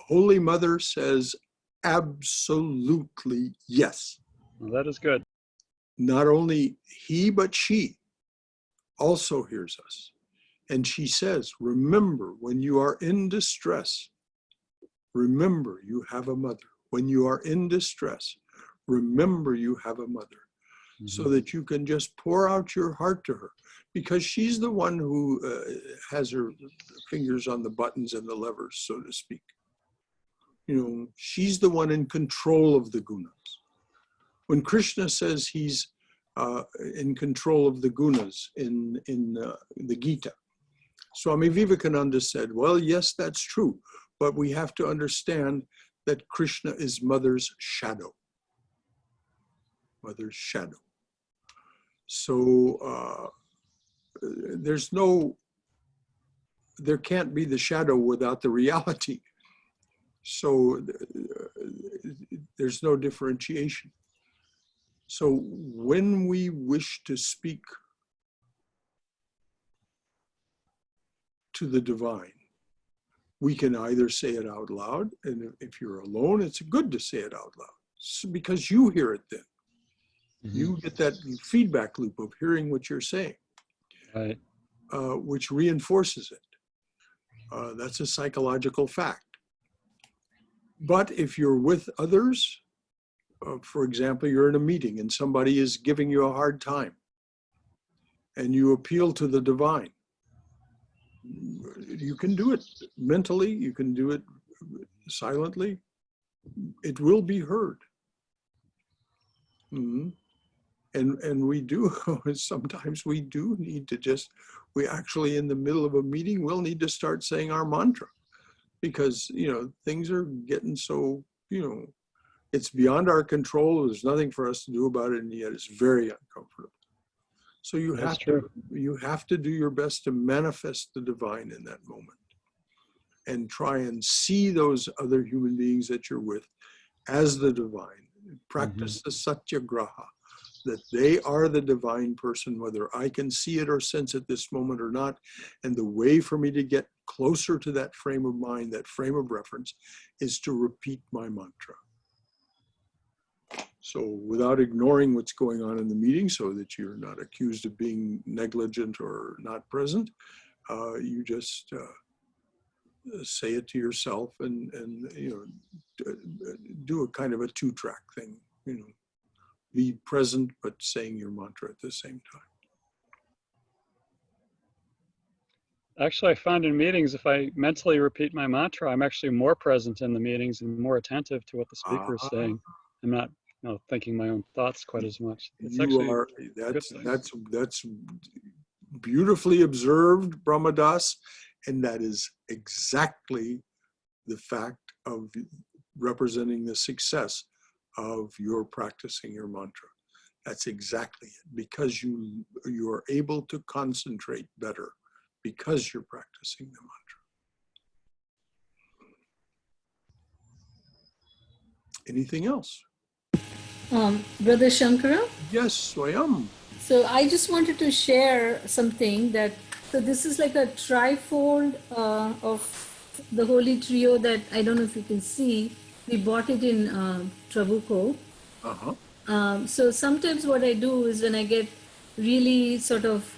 Holy Mother says absolutely yes. Well, that is good. Not only he, but she also hears us. And she says, remember, when you are in distress, remember you have a mother. When you are in distress, remember you have a mother. Mm-hmm. So that you can just pour out your heart to her, because she's the one who has her fingers on the buttons and the levers, so to speak. she's the one in control of the gunas. When Krishna says he's in control of the gunas in the Gita, Swami Vivekananda said, well, yes, that's true, but we have to understand that Krishna is Mother's shadow. Mother's shadow. So there can't be the shadow without the reality. So there's no differentiation. So when we wish to speak to the divine, we can either say it out loud, and if you're alone, it's good to say it out loud, because you hear it then. Mm-hmm. You get that feedback loop of hearing what you're saying, right, which reinforces it. That's a psychological fact. But if you're with others, for example, you're in a meeting and somebody is giving you a hard time, and you appeal to the divine, you can do it mentally, you can do it silently. It will be heard. Mm-hmm. And we do, sometimes we do need to we actually in the middle of a meeting, we'll need to start saying our mantra, because, things are getting so, it's beyond our control. There's nothing for us to do about it, and yet it's very uncomfortable. So you have to do your best to manifest the divine in that moment, and try and see those other human beings that you're with as the divine. Practice the satyagraha, that they are the divine person, whether I can see it or sense it this moment or not. And the way for me to get closer to that frame of mind, that frame of reference, is to repeat my mantra. So without ignoring what's going on in the meeting, so that you're not accused of being negligent or not present, you just say it to yourself, and do a kind of a two-track thing. Be present, but saying your mantra at the same time. Actually, I find in meetings, if I mentally repeat my mantra, I'm actually more present in the meetings and more attentive to what the speaker is saying. I'm not thinking my own thoughts quite as much. That's beautifully observed, Brahmadas, and that is exactly the fact of representing the success of your practicing your mantra. That's exactly it, because you are able to concentrate better because you're practicing the mantra. Anything else? Brother Shankara? Yes, Swayam. So I just wanted to share something so this is like a trifold of the Holy Trio that I don't know if you can see. We bought it in Trabuco. So sometimes what I do is when I get really sort of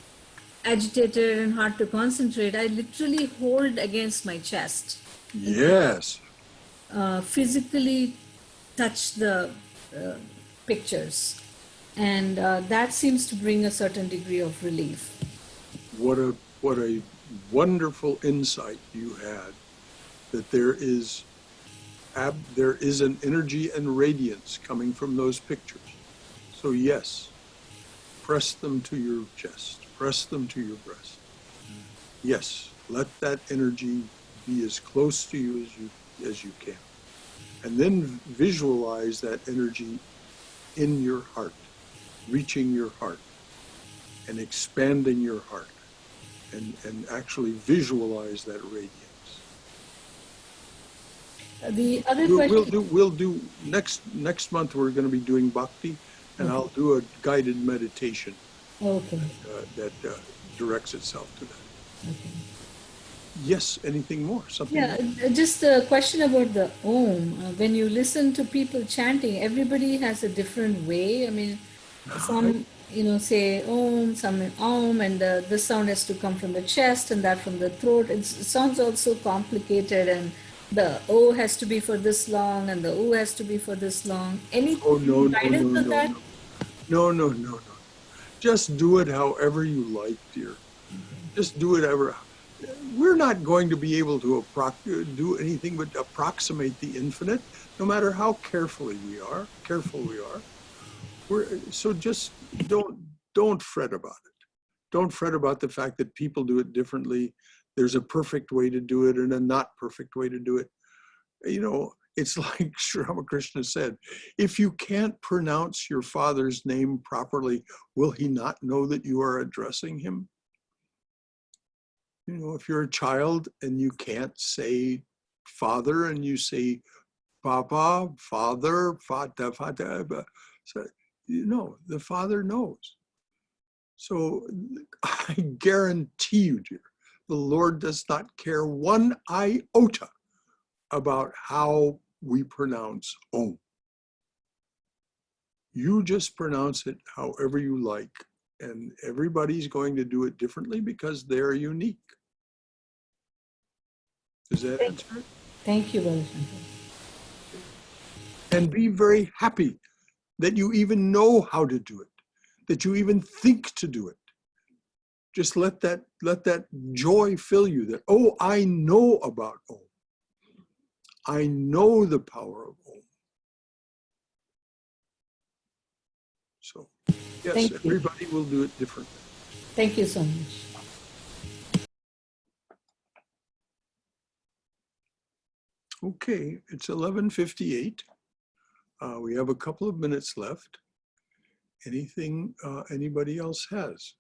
agitated and hard to concentrate, I literally hold against my chest. Yes. Physically touch the pictures, and that seems to bring a certain degree of relief. What a wonderful insight you had, that there is an energy and radiance coming from those pictures. So yes, press them to your chest, press them to your breast. Yes, let that energy be as close to you as you can. And then visualize that energy in your heart, reaching your heart and expanding your heart, and actually visualize that radiance. The other question... We'll do next month. We're going to be doing bhakti, and I'll do a guided meditation. Okay. That directs itself to that. Okay. Yes. Anything more? Something? Yeah. More? Just a question about the Om. When you listen to people chanting, everybody has a different way. I mean, some say Om, some Om, and this sound has to come from the chest and that from the throat. It sounds also complicated, and the O has to be for this long and the O has to be for this long. Any guidance of that? No. Just do it however you like, dear. Just do it we're not going to be able to do anything but approximate the infinite, no matter how careful we are. So just don't fret about it. Don't fret about the fact that people do it differently. There's a perfect way to do it and a not perfect way to do it. You know, it's like Ramakrishna said, if you can't pronounce your father's name properly, will he not know that you are addressing him? You know, if you're a child and you can't say father and you say papa, father, fata, fata, so, you know, the father knows. So I guarantee you, dear, the Lord does not care one iota about how we pronounce Om. You just pronounce it however you like, and everybody's going to do it differently because they're unique. Does that answer it? Thank you, Brother Shankara. And be very happy that you even know how to do it, that you even think to do it. Just let that joy fill you that, oh, I know about Om. I know the power of Om. So, yes, Thank you. everybody will do it differently. Thank you so much. Okay, it's 11:58. We have a couple of minutes left. Anything anybody else has?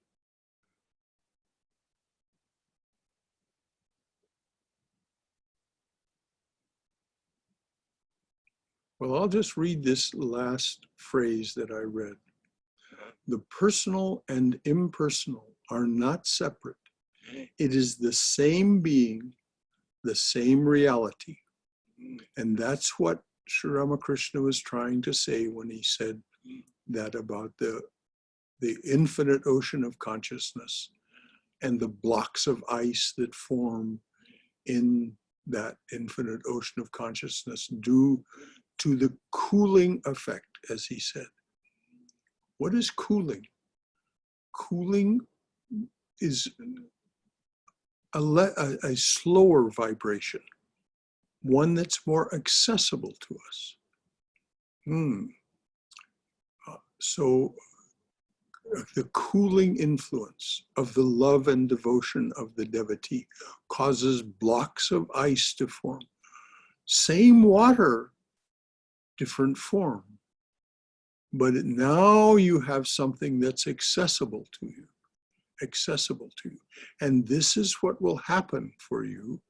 Well, I'll just read this last phrase that I read. The personal and impersonal are not separate. It is the same being, the same reality. And that's what Sri Ramakrishna was trying to say when he said that about the infinite ocean of consciousness and the blocks of ice that form in that infinite ocean of consciousness due to the cooling effect, as he said. What is cooling? Cooling is a slower vibration, one that's more accessible to us. So the cooling influence of the love and devotion of the devotee causes blocks of ice to form. Same water, different form. But now you have something that's accessible to you. And this is what will happen for you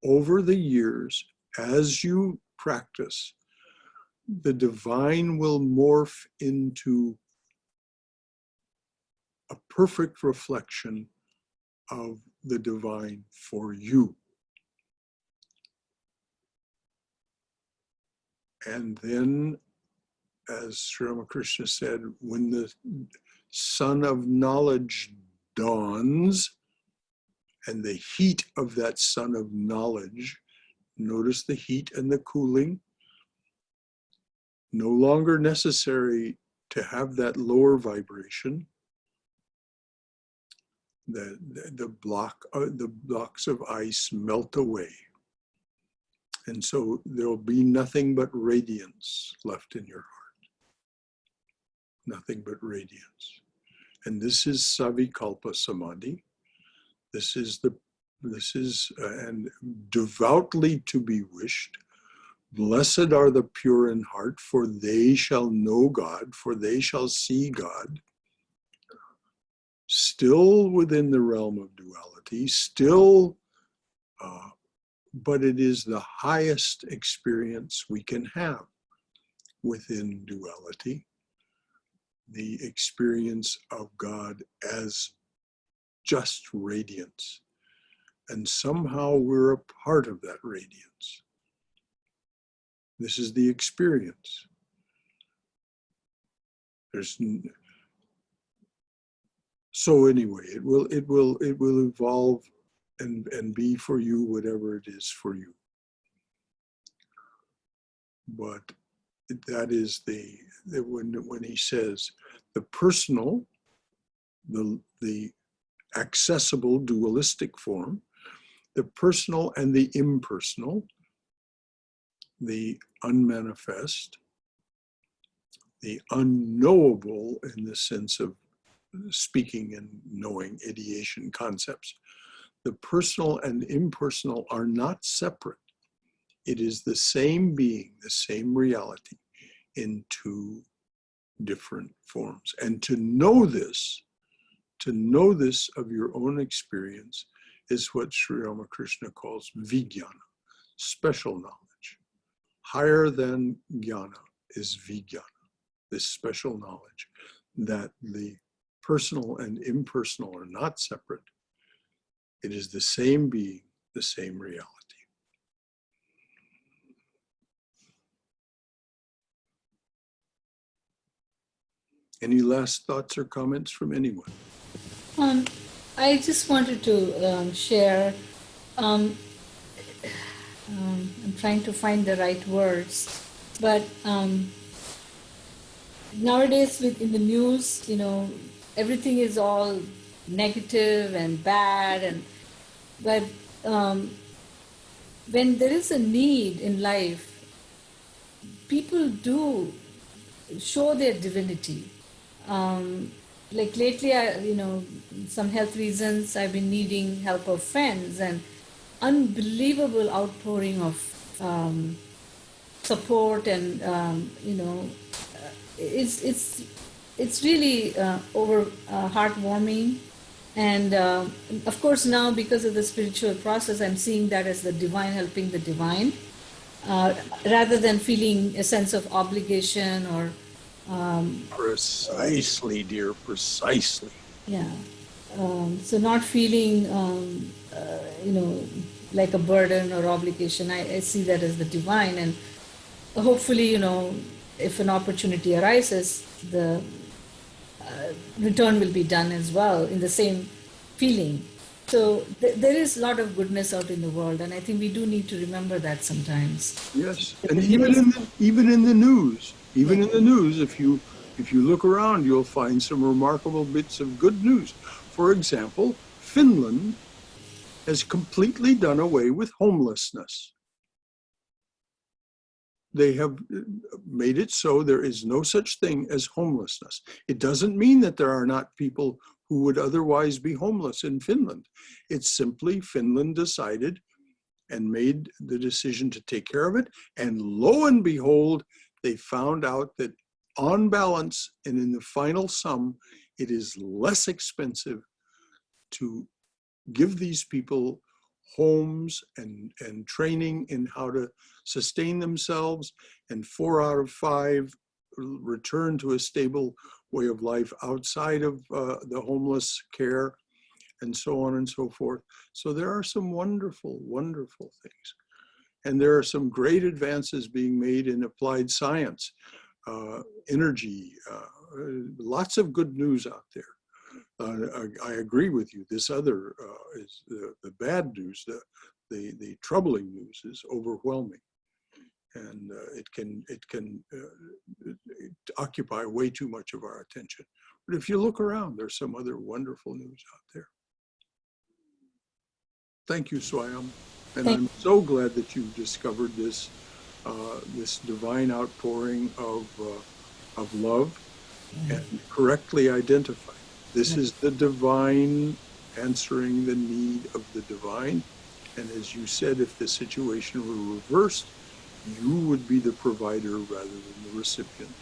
over the years as you practice. The divine will morph into a perfect reflection of the divine for you. And then, as Sri Ramakrishna said, when the sun of knowledge dawns, and the heat of that sun of knowledge, notice the heat and the cooling, no longer necessary to have that lower vibration. The blocks of ice melt away. And so there'll be nothing but radiance left in your heart. Nothing but radiance. And this is Savikalpa Samadhi. This is and devoutly to be wished. Blessed are the pure in heart, for they shall know God, for they shall see God. Still within the realm of duality, but it is the highest experience we can have within duality, the experience of God as just radiance. And somehow we're a part of that radiance. This is the experience. So anyway, it will evolve and be for you whatever it is for you. But that is when he says the personal, the accessible dualistic form, the personal and the impersonal, the unmanifest, the unknowable in the sense of speaking and knowing ideation concepts. The personal and impersonal are not separate. It is the same being, the same reality in two different forms. And to know this of your own experience is what Sri Ramakrishna calls vijnana, special knowledge. Higher than jnana is vijnana, this special knowledge that the personal and impersonal are not separate. It is the same being, the same reality. Any last thoughts or comments from anyone? I just wanted to share. I'm trying to find the right words, but nowadays in the news, everything is all negative and bad, but when there is a need in life, people do show their divinity. Like lately, some health reasons, I've been needing help of friends, and unbelievable outpouring of support, and it's really heartwarming. And of course, now because of the spiritual process, I'm seeing that as the divine helping the divine, rather than feeling a sense of obligation or Precisely, dear, precisely. yeah. So not feeling, like a burden or obligation. I see that as the divine, and hopefully, if an opportunity arises, the return will be done as well in the same feeling. So there is a lot of goodness out in the world, and I think we do need to remember that sometimes. Yes, and even in the news, if you look around, you'll find some remarkable bits of good news. For example, Finland has completely done away with homelessness. They have made it so there is no such thing as homelessness. It doesn't mean that there are not people who would otherwise be homeless in Finland. It's simply Finland decided and made the decision to take care of it. And lo and behold, they found out that on balance and in the final sum, it is less expensive to give these people homes and training in how to sustain themselves, and 4 out of 5 return to a stable way of life outside of the homeless care, and so on and so forth. So there are some wonderful, wonderful things. And there are some great advances being made in applied science, energy, lots of good news out there. I agree with you. This other is the bad news. The troubling news is overwhelming, and it can occupy way too much of our attention. But if you look around, there's some other wonderful news out there. Thank you, Swayam, and I'm so glad that you discovered this this divine outpouring of love and correctly identified. This is the divine answering the need of the divine. And as you said, if the situation were reversed, you would be the provider rather than the recipient.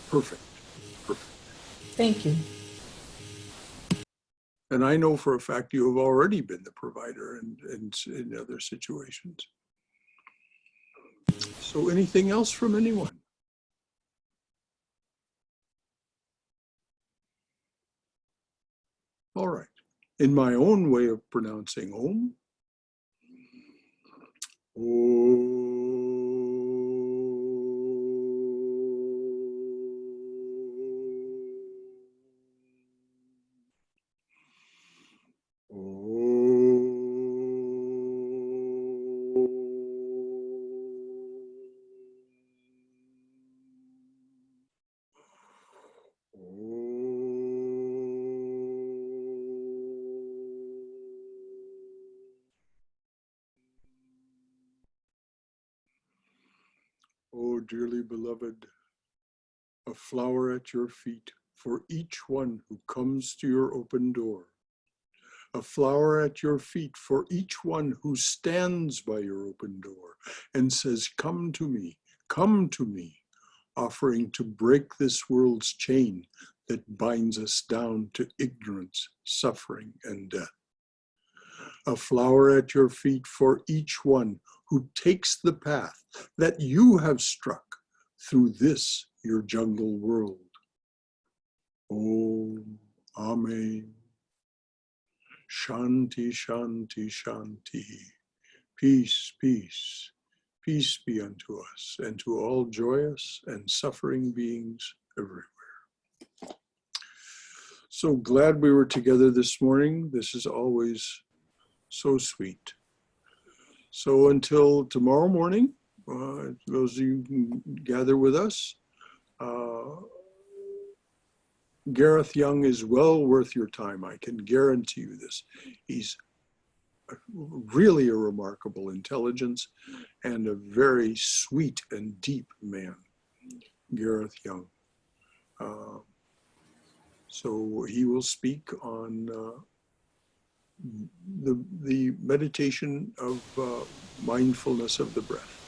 Perfect. Perfect. Thank you. And I know for a fact you have already been the provider in other situations. So anything else from anyone? All right. In my own way of pronouncing Om, Oh, dearly beloved, a flower at your feet for each one who comes to your open door. A flower at your feet for each one who stands by your open door and says, come to me, offering to break this world's chain that binds us down to ignorance, suffering, and death. A flower at your feet for each one who takes the path that you have struck through this, your jungle world. Om, Amen. Shanti, Shanti, Shanti. Peace, peace, peace be unto us and to all joyous and suffering beings everywhere. So glad we were together this morning. This is always so sweet. So until tomorrow morning, those of you who can gather with us, Gareth Young is well worth your time. I can guarantee you this. He's really a remarkable intelligence and a very sweet and deep man, Gareth Young. So he will speak on the meditation of mindfulness of the breath,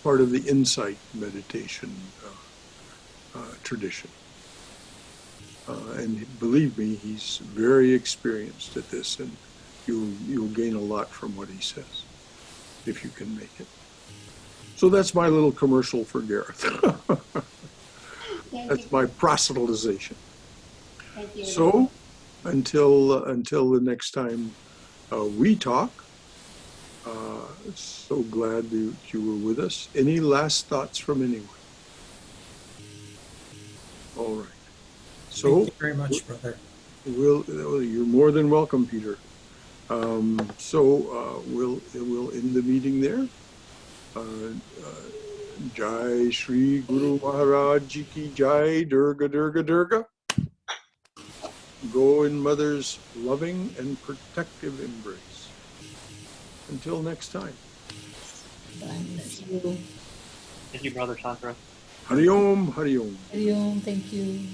part of the insight meditation tradition. And believe me, he's very experienced at this, and you'll gain a lot from what he says, if you can make it. So that's my little commercial for Gareth. That's my proselytization. Thank you. So until the next time we talk, so glad that you were with us. Any last thoughts from anyone? All right. So Thank you very much, brother. You're more than welcome, Peter. We'll end the meeting there. Jai Shri Guru Maharaj Ji Ki Jai, Durga Durga Durga. Go in Mother's loving and protective embrace. Until next time. Thank you. Thank you, Brother Shankara. Hari Om, Hari Om. Hari Om. Thank you.